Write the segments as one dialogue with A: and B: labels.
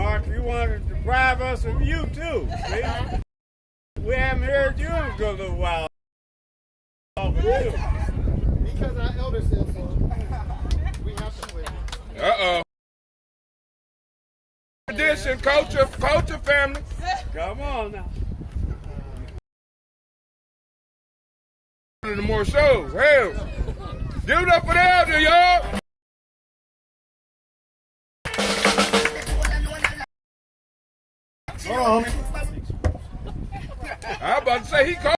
A: Mark, you want to deprive us of you too. See? We haven't heard you in a good little while.
B: Because our elders said so, we have to quit.
C: Uh-oh. Tradition, culture, family.
A: Come on now.
C: The more shows. Hell. Give it up for the elder, y'all.
B: Hold on, homie.
C: I was about to say he called.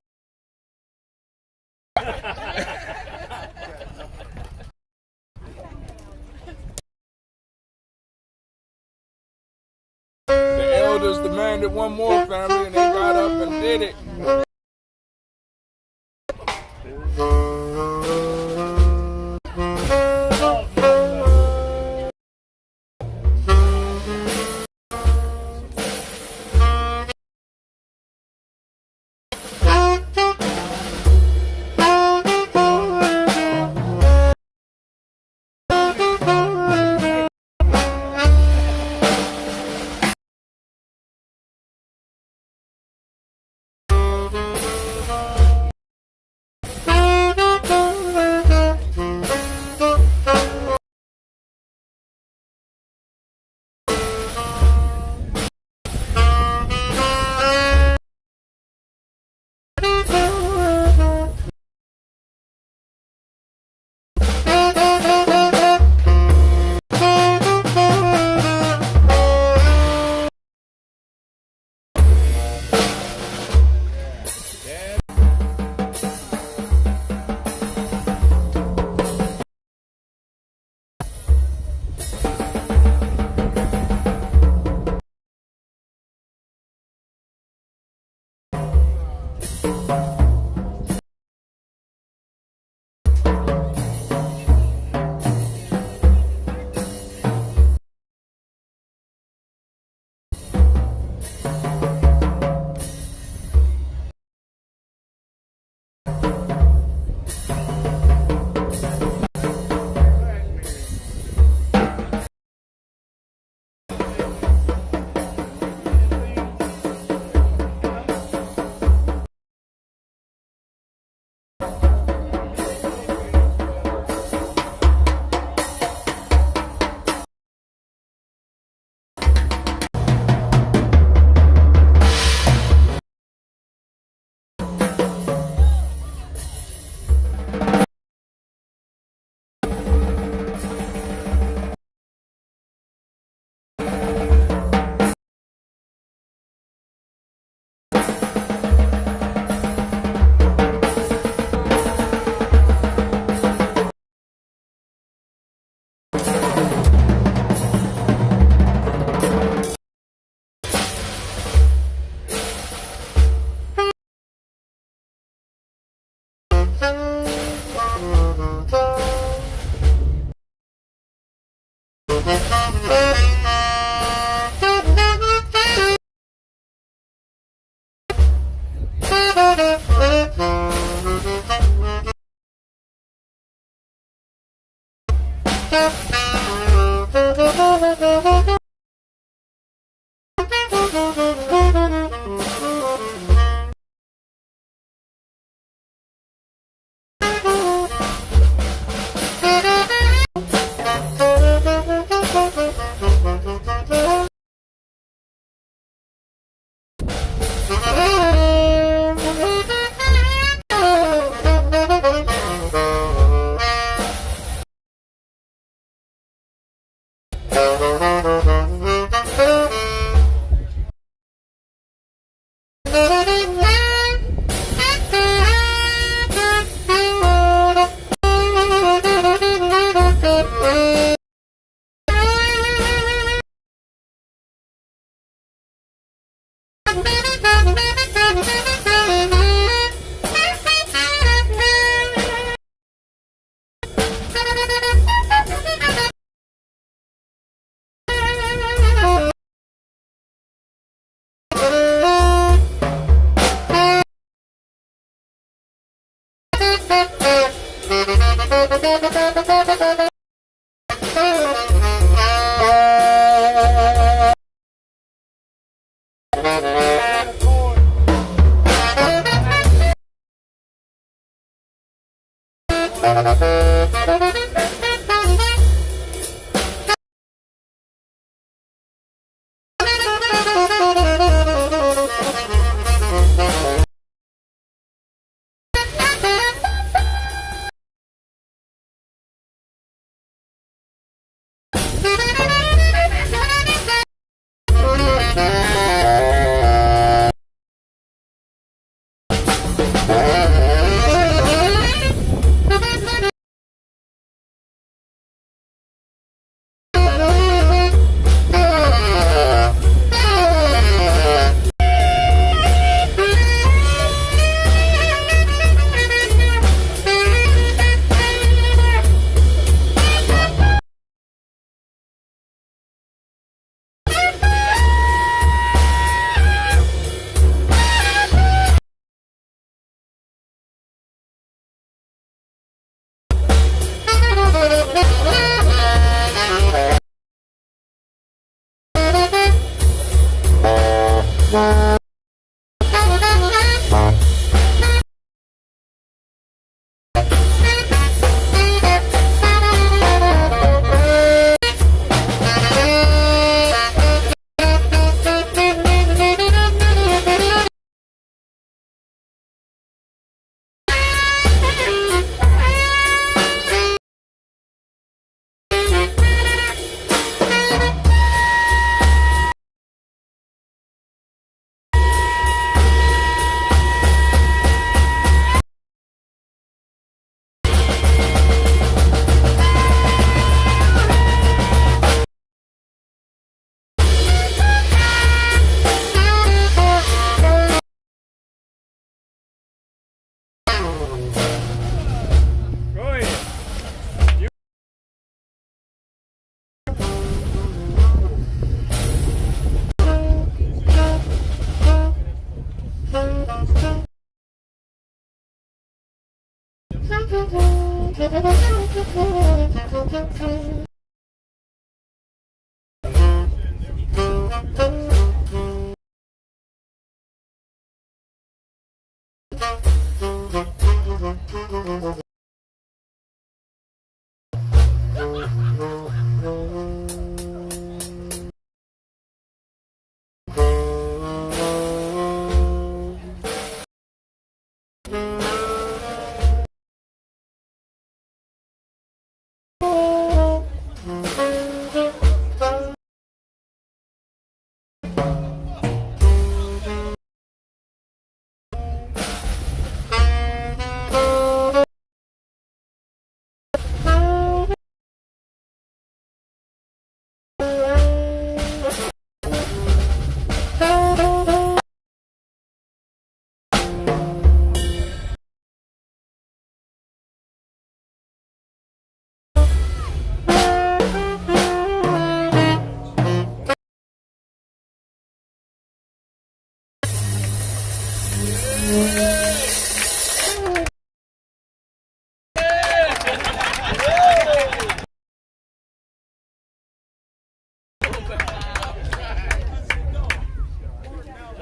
C: The elders demanded one more, family, and they got up and did it.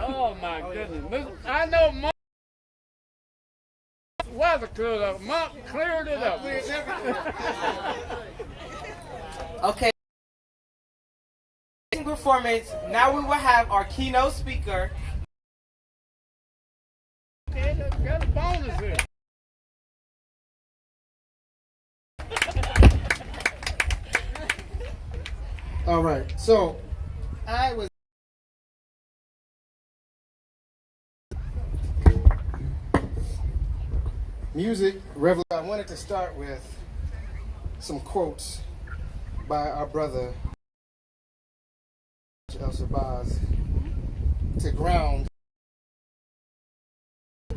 A: Oh my goodness. I know Monk weather cleared up. Monk cleared it up.
D: Okay. Performance. Now we will have our keynote speaker.
A: Okay, got a bonus here.
B: All right. So I was. Music revolution. I wanted to start with some quotes by our brother Aesop to ground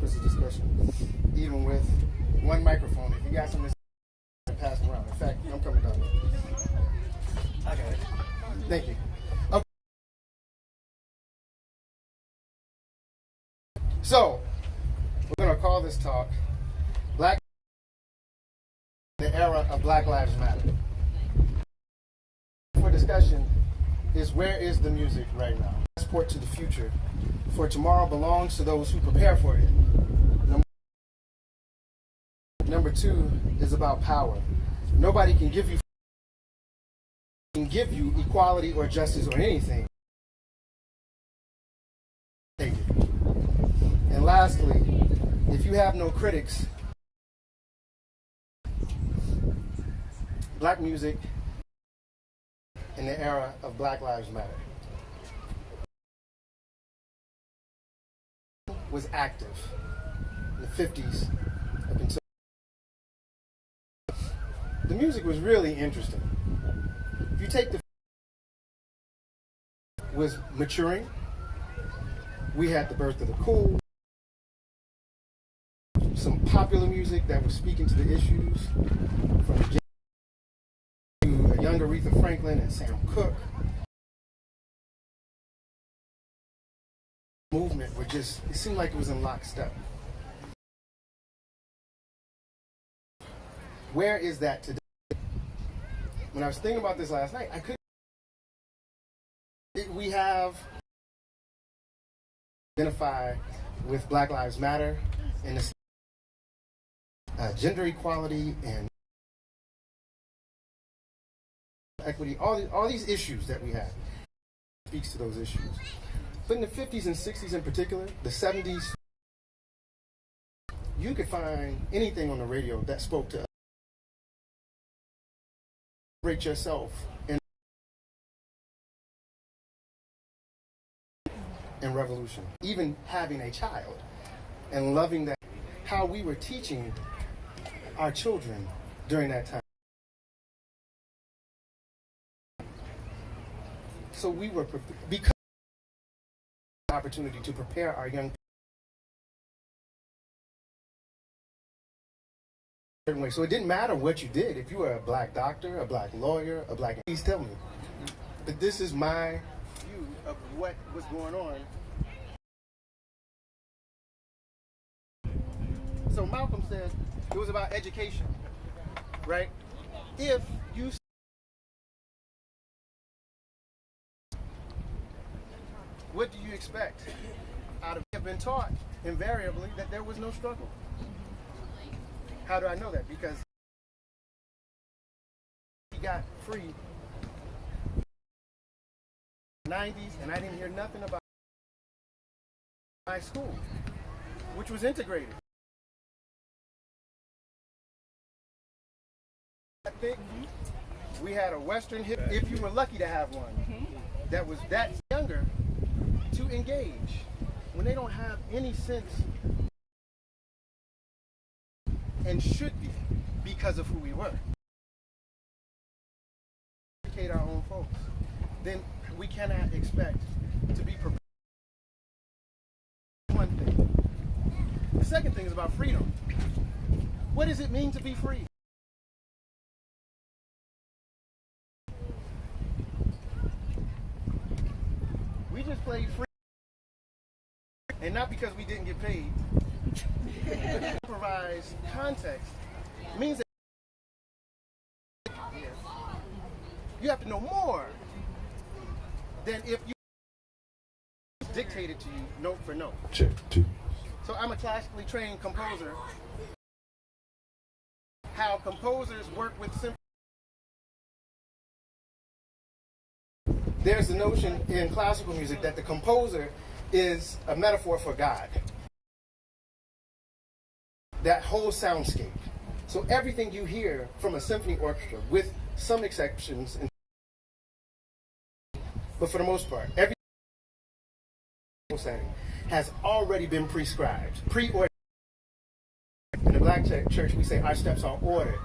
B: this discussion, even with one microphone. If you got some, pass it around. In fact, I'm coming down there. I got it. Thank you. Okay. So we're going to call this talk Black, the Era of Black Lives Matter. For discussion is, where is the music right now? Passport to the future. For tomorrow belongs to those who prepare for it. Number 2 is about power. Nobody can give you equality or justice or anything. Take it. And lastly, if you have no critics, black music in the era of Black Lives Matter was active in the 50s up until the music was really interesting. If you take the was maturing, we had the birth of the cool, some popular music that was speaking to the issues, from to a young Aretha Franklin and Sam Cooke. Movement were just, it seemed like it was in lockstep. Where is that today? When I was thinking about this last night, I couldn't. We have identify with Black Lives Matter and the gender equality and equity, all these issues that we have speaks to those issues. But in the 50s and 60s in particular, the 70s, you could find anything on the radio that spoke to rate yourself in revolution. Even having a child and loving that, how we were teaching our children during that time. So we were, because of the opportunity to prepare our young certain way. So it didn't matter what you did. If you were a black doctor, a black lawyer, a black, please tell me. But this is my view of what was going on. So Malcolm said it was about education, right? If you, what do you expect out of, have been taught invariably that there was no struggle. How do I know that? Because he got free in the 90s, and I didn't hear nothing about my school, which was integrated. I think we had a Western hip, if you were lucky to have one, that was that younger to engage when they don't have any sense and should be because of who we were. Educate our own folks, then we cannot expect to be prepared. One thing. The second thing is about freedom. What does it mean to be free? We just played free, and not because we didn't get paid. Provides context means that you have to know more than if you dictated to you note for note.
C: Check two.
B: So I'm a classically trained composer. How composers work with simple. There's the notion in classical music that the composer is a metaphor for God. That whole soundscape. So everything you hear from a symphony orchestra, with some exceptions, but for the most part, every setting has already been prescribed, pre-ordered. In the black church, we say our steps are ordered.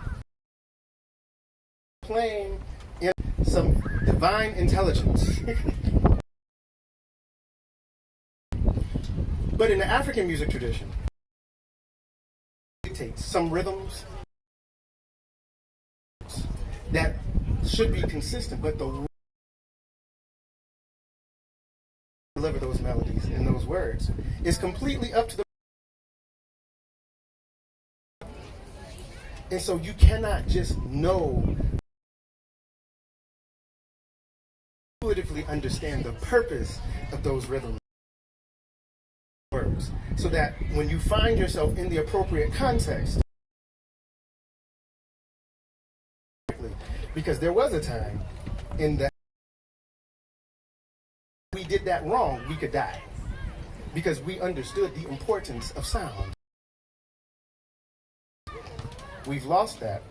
B: Playing in some divine intelligence. But in the African music tradition, some rhythms that should be consistent, but the deliver those melodies and those words is completely up to the. And so you cannot just know, intuitively understand the purpose of those rhythms. Words, so that when you find yourself in the appropriate context, Because there was a time in that we did that wrong, we could die. Because we understood the importance of sound. We've lost that.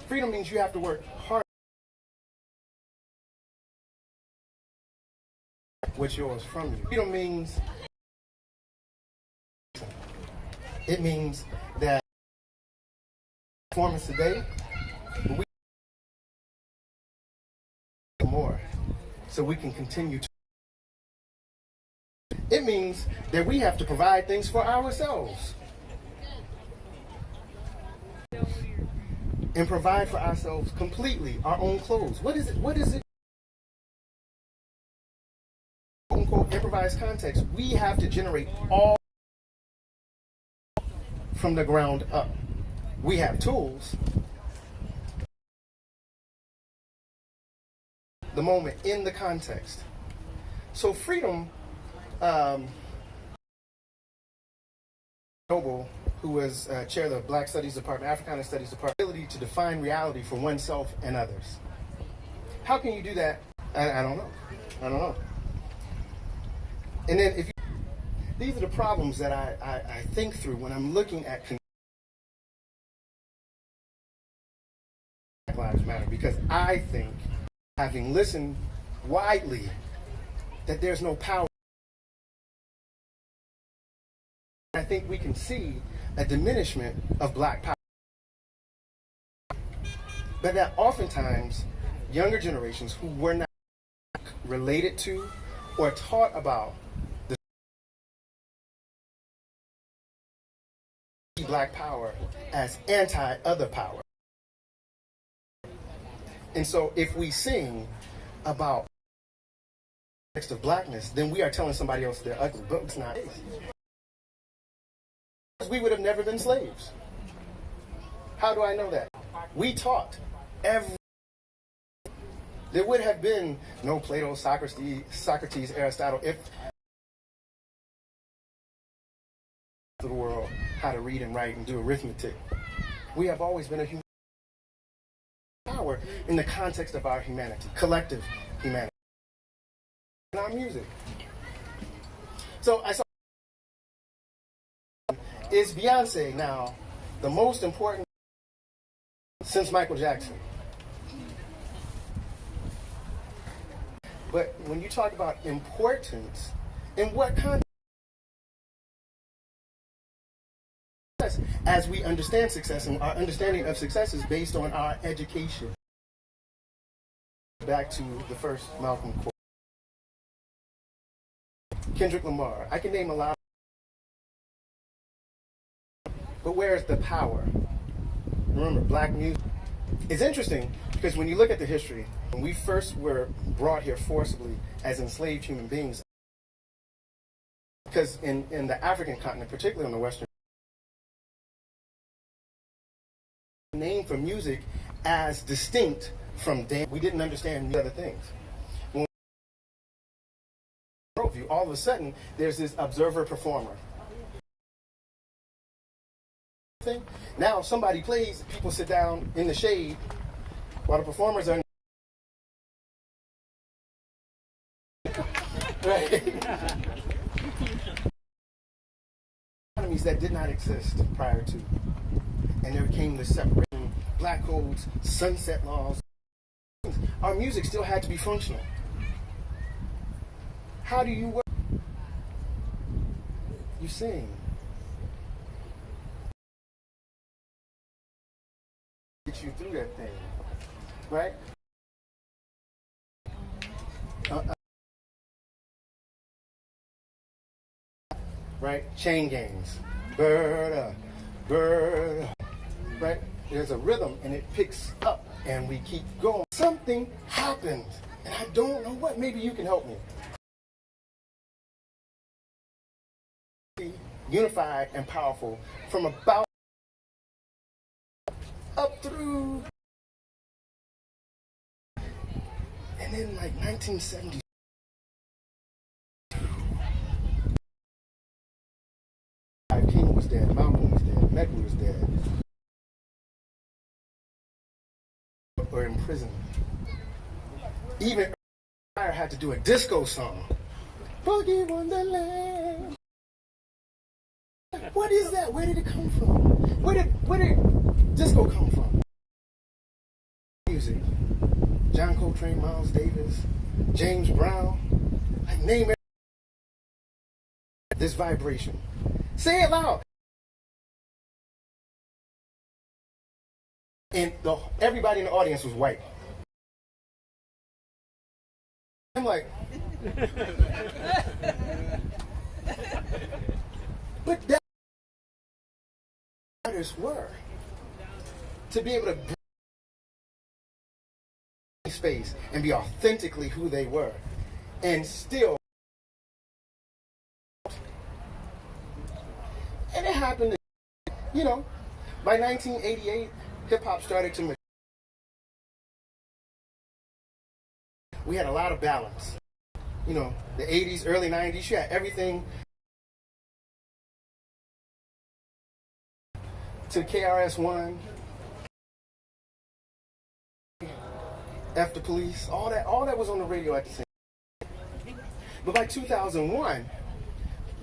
B: Freedom means you have to work hard. What's yours from you. Freedom means it means that performance today, we more so we can continue to. It means that we have to provide things for ourselves. And provide for ourselves completely our own clothes. What is it? What is it? Quote unquote improvised context. We have to generate all from the ground up. We have tools. The moment in the context. So freedom, Noble, who was chair of the Black Studies Department, Africana Studies Department, ability to define reality for oneself and others. How can you do that? I don't know. I don't know. And then if you, these are the problems that I think through when I'm looking at Black Lives Matter, because I think, having listened widely, that there's no power. I think we can see a diminishment of Black power. But that oftentimes younger generations who were not related to or taught about the Black power as anti-other power. And so if we sing about the context of Blackness, then we are telling somebody else they're ugly, but it's not. We would have never been slaves. How do I know that? We taught every. There would have been no Plato, Socrates, Aristotle, if the world how to read and write and do arithmetic. We have always been a human power in the context of our humanity, collective humanity, in our music. So I saw. Is Beyonce now the most important since Michael Jackson? But when you talk about importance, in what context? As we understand success, and our understanding of success is based on our education. Back to the first Malcolm quote. Kendrick Lamar. I can name a lot. But where's the power? Remember, Black music. It's interesting because when you look at the history, when we first were brought here forcibly as enslaved human beings, because in the African continent, particularly on the Western, name for music as distinct from dance. We didn't understand the other things. When we all of a sudden, there's this observer-performer. Now somebody plays, people sit down in the shade while the performers are right. Economies that did not exist prior to. And there came the separation, black codes, sunset laws. Our music still had to be functional. How do you work? You sing. Get you through that thing, right? Right? Chain gangs. Bird, right? There's a rhythm and it picks up and we keep going. Something happened and I don't know what. Maybe you can help me. Unified and powerful from about up through, and then like 1970. King was dead, Malcolm was dead, Medgar was dead. or in prison. Even Fire had to do a disco song. Boogie Wonderland. What is that? Where did it come from? Where did disco come from? Music. John Coltrane, Miles Davis, James Brown. I name it. This vibration. Say it loud. And everybody in the audience was white. I'm like, but that's what artists were. To be able to bring space and be authentically who they were. And still, and it happened, you know, by 1988, hip-hop started to mature. We had a lot of balance. You know, the 80s, early 90s, you had everything to KRS-One, F the Police, all that was on the radio at the same time. But by 2001,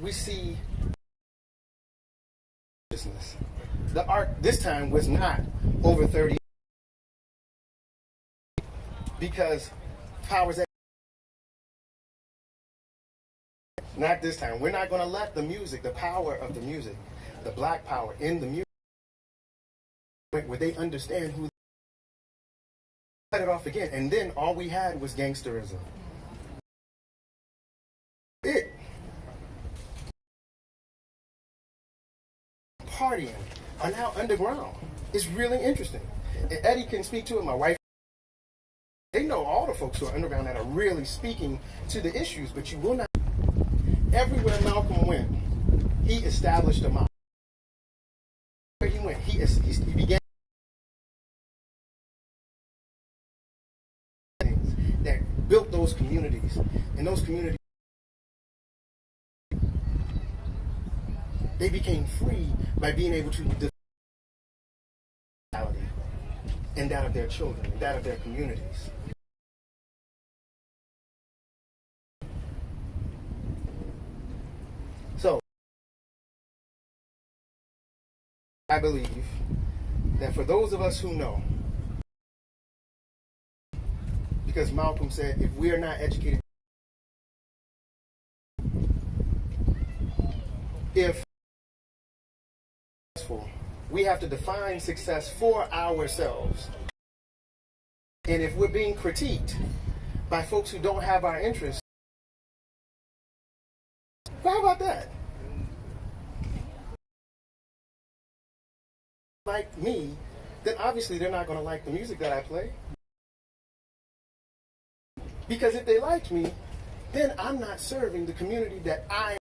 B: we see business. The art this time was not over 30 because powers that not this time. We're not going to let the music, the power of the music, the black power in the music, where they understand who. Let it off again, and then all we had was gangsterism. It partying are now underground. It's really interesting. And Eddie can speak to it. My wife. They know all the folks who are underground that are really speaking to the issues, but you will not. Everywhere Malcolm went, he established a model. Where he went, he began things that built those communities, and those communities they became free by being able to defend reality and that of their children, and that of their communities. So, I believe that for those of us who know, because Malcolm said, if we are not educated, if we have to define success for ourselves. And if we're being critiqued by folks who don't have our interests, well, how about that? Like me, then obviously they're not going to like the music that I play. Because if they liked me, then I'm not serving the community that I am.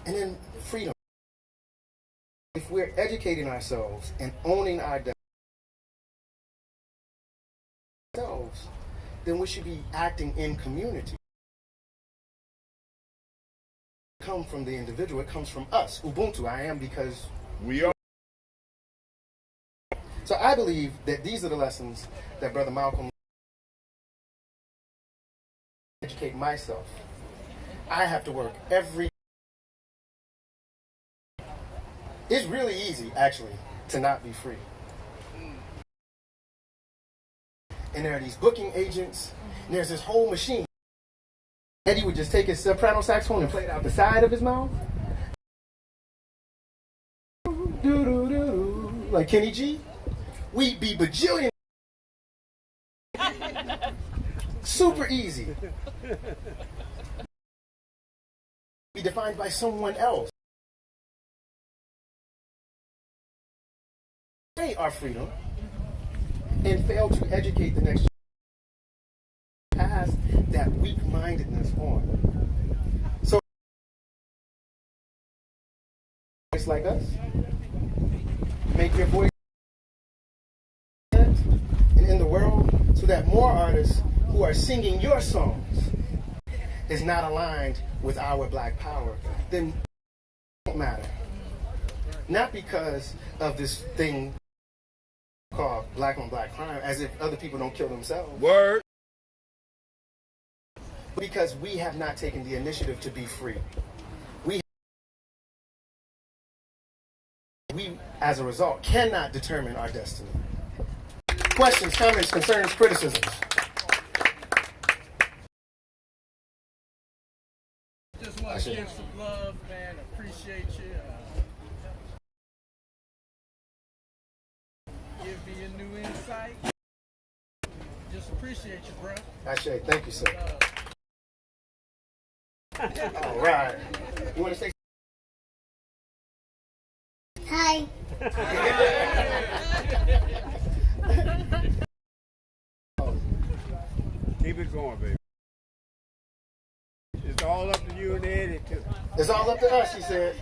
B: And then freedom. If we're educating ourselves and owning ourselves, then we should be acting in community. It comes from the individual, it comes from us. Ubuntu, I am because
C: we are.
B: So I believe that these are the lessons that Brother Malcolm educate myself. I have to work every. It's really easy, actually, to not be free. And there are these booking agents, and there's this whole machine. Eddie would just take his soprano saxophone and play it out the side of his mouth. Like Kenny G. We'd be bajillion. Super easy. Be defined by someone else. Our freedom and fail to educate the next generation, pass that weak-mindedness on. So, voice like us, make your voice and in the world, so that more artists who are singing your songs is not aligned with our black power, then it won't matter. Not because of this thing called black on black crime, as if other people don't kill themselves.
C: Word.
B: Because we have not taken the initiative to be free. We, as a result, cannot determine our destiny. Questions, comments, concerns, criticisms?
E: Just want to give some love, man. Appreciate you. Give me a new insight. Just appreciate you, bro.
B: Ashe, thank you, sir. All right. You want to say?
F: Hi.
A: Keep it going, baby. It's all up to you and Eddie, too.
B: It's all up to us, he said.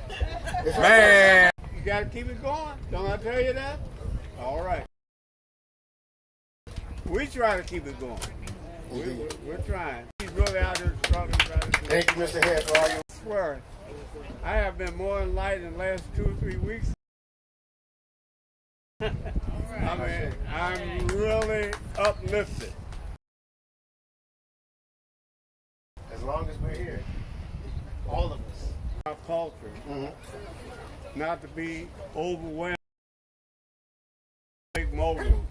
B: It's all
C: Man.
A: You got to keep it going. Don't I tell you that? All right. We try to keep it going. We're trying. He's really out there struggling.
B: Thank you, Mr. Head, for all your...
A: I swear, I have been more enlightened in the last 2 or 3 weeks. I mean, I'm really uplifted.
B: As long as we're here, all of us.
A: Our culture, not to be overwhelmed. Big mogul.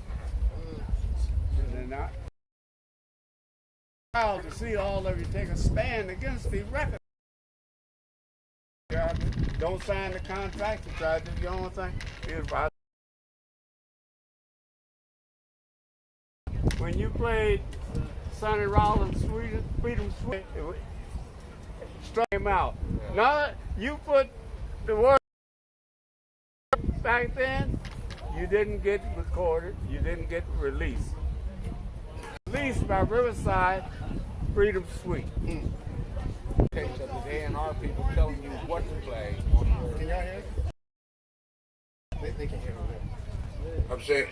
A: And not proud to see all of you take a stand against the record. Don't sign the contract and try to do your own thing. When you played Sonny Rollins' Freedom Sweet, it struck him out. Now you put the word back then, you didn't get recorded, you didn't get released. Released by Riverside, Freedom Suite.
G: Okay, so the A&R people telling you what to play.
B: Can y'all hear? They can hear me.
C: I'm saying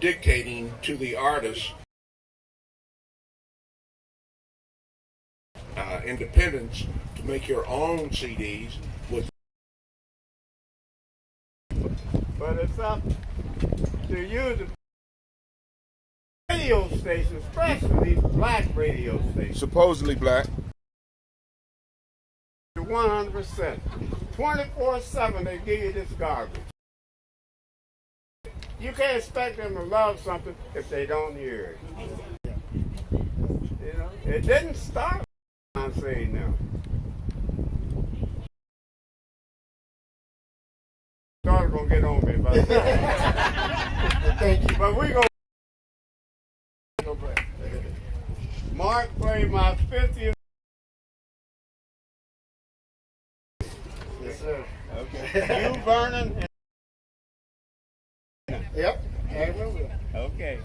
C: dictating to the artist independence to make your own CDs with.
A: But it's up to you to radio stations, especially these black radio stations.
C: Supposedly black.
A: 100%. 24/7 they give you this garbage. You can't expect them to love something if they don't hear it. You know, it didn't start. I'm saying now. Started gonna get on me, but
B: Thank you.
A: but we gonna. Mark played my 50th.
B: Yes, sir.
A: Okay. You, Vernon, and
B: Yep. I remember.
A: okay.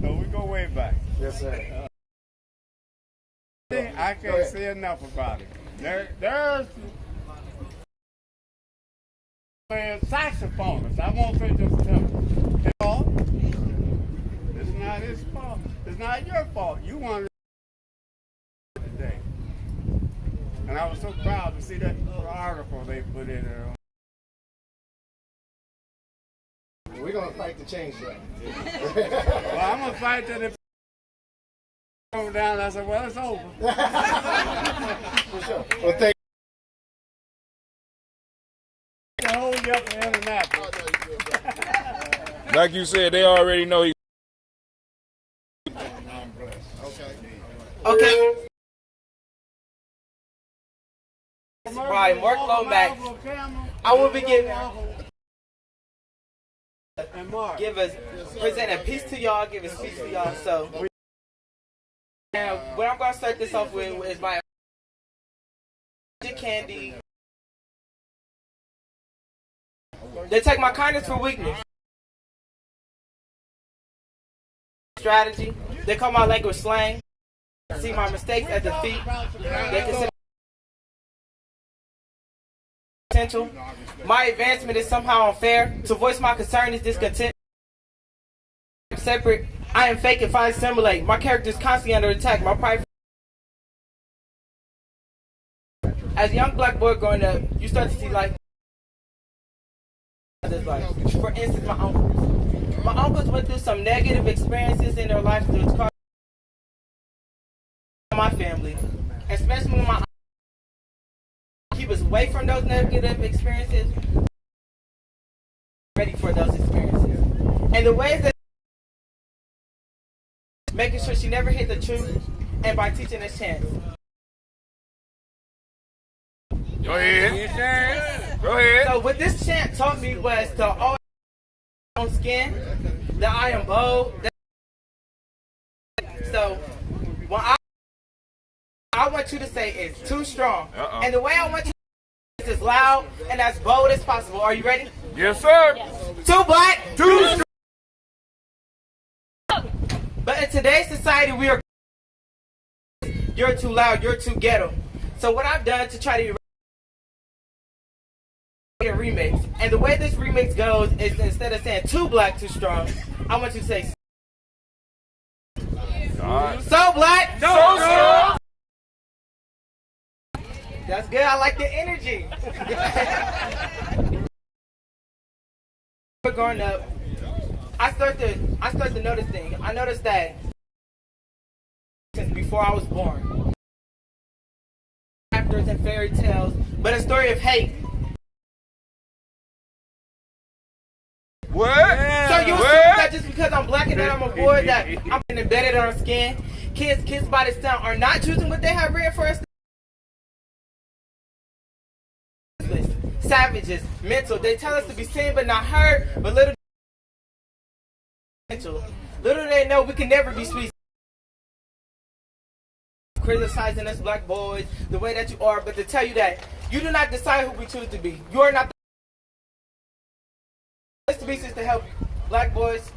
A: So we go way back.
B: Yes, sir.
A: I can't say enough about it. There's saxophonists. I won't say just tenor. It's not his fault. It's not your fault. You wanted today. And I was so proud to see that little article they put in there.
B: We're going to fight to change that.
A: Well, I'm going to fight till it over down. I said, well, it's over.
B: For sure. Well, thank
A: To hold you up in Indianapolis.
C: Like you said, they already know he.
D: Okay. Right, Mark Lomax. I will be giving.
A: And Mark.
D: Present a piece to y'all, give a speech to y'all. So, what I'm gonna start this off with is my candy. They take my kindness for weakness. Strategy. They call my language slang. See my mistakes as defeat. They consider potential. My advancement is somehow unfair. To voice my concern is discontent. I'm separate. I am fake if I assimilate. My character is constantly under attack. My pride. as a young black boy growing up, you start to see life. For instance, my uncles. My uncles went through some negative experiences in their life which caused my family, especially when my keep us away from those negative experiences, ready for those experiences. And the ways that making sure she never hit the truth, and by teaching us chance.
C: Go ahead. Yes, sir. Go ahead.
D: So what this chant taught me was to always on skin, that I am bold. So when I want you to say it's too strong. And the way I want you to say is as loud and as bold as possible. Are you ready?
C: Yes, sir.
D: Too black,
C: Too strong.
D: But in today's society, you're too loud, you're too ghetto. So what I've done to try to a remix, and the way this remix goes is instead of saying too black, too strong, I want you to say so black, so strong. That's good. I like the energy. Growing up, I start to notice things. I noticed that since before I was born, chapters and fairy tales, but a story of hate.
C: What?
D: So you assume that just because I'm black and that I'm a boy that I'm embedded on our skin? Kids by this time are not choosing what they have read for us. Savages, mental. They tell us to be seen but not heard, but little do they know we can never be sweet. Criticizing us black boys the way that you are, but to tell you that you do not decide who we choose to be. You are not the to be is to help black boys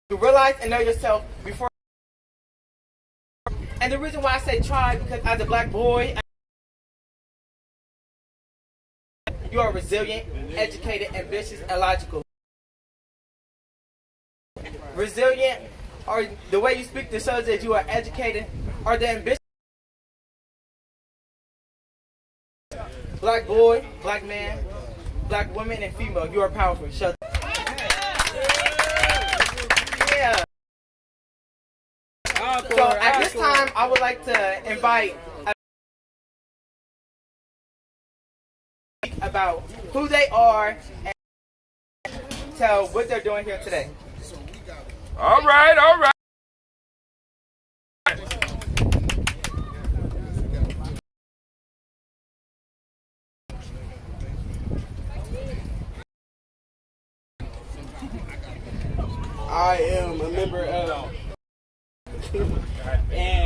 D: to realize and know yourself before. And the reason why I say try, because as a black boy, you are resilient, educated, ambitious, and logical. Resilient, or the way you speak to shows that you are educated, or the ambitious. Black boy, black man, black woman, and female, you are powerful. Show. Yeah. So at this time, I would like to invite about who they are and tell what they're doing here today.
C: All right, all right.
F: I am a member of and